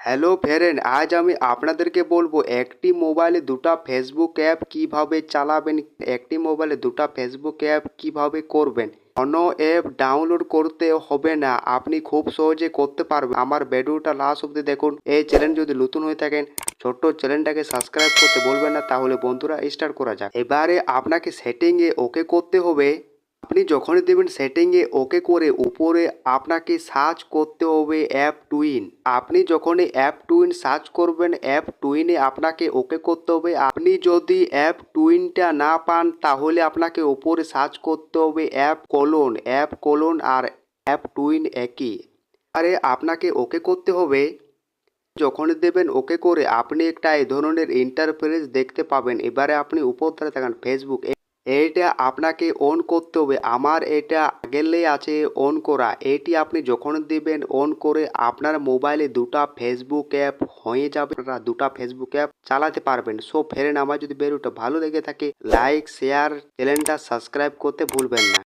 Hello friend, আজ আমি আপনাদেরকে বলবো একটি মোবাইলে দুটো ফেসবুক অ্যাপ কিভাবে চালাবেন, একটি মোবাইলে দুটো ফেসবুক অ্যাপ কিভাবে করবেন। কোনো অ্যাপ ডাউনলোড করতে হবে না, আপনি খুব সহজে করতে পারবেন। আমার ভিডিওটা লাস্ট অবধি দেখুন। এই চ্যানেল যদি নতুন হয়ে থাকেন, ছোট্ট চ্যানেলটাকে সাবস্ক্রাইব করতে বলবেন না। তাহলে বন্ধুরা স্টার্ট করা যাক। এবারে আপনাকে সেটিংয়ে ওকে করতে হবে। আপনি যখনই দেবেন সেটিংয়ে ওকে করে উপরে আপনাকে সার্চ করতে হবে অ্যাপ টুইন। আপনি যখনই অ্যাপ টুইন সার্চ করবেন, অ্যাপ টুইনে আপনাকে ওকে করতে হবে। আপনি যদি অ্যাপ টুইনটা না পান তাহলে আপনাকে উপরে সার্চ করতে হবে অ্যাপ কোলন আর অ্যাপ টুইন একই। আরে আপনাকে ওকে করতে হবে। যখনই দেবেন ওকে করে আপনি একটা এই ধরনের ইন্টারফেস দেখতে পাবেন। এবারে আপনি উপর ধারে থাকেন ফেসবুক, এইটা আপনাকে অন করতে হবে। আমার এটা আগেলেই আছে অন করা। এটি আপনি যখন দিবেন অন করে আপনার মোবাইলে দুটো ফেসবুক অ্যাপ হয়ে যাবে, আপনারা দুটো ফেসবুক অ্যাপ চালাতে পারবেন। সো ফ্রেন্ড, আমার যদি ভিডিওটা ভালো লেগে থাকে লাইক শেয়ার চ্যানেলটা সাবস্ক্রাইব করতে ভুলবেন না।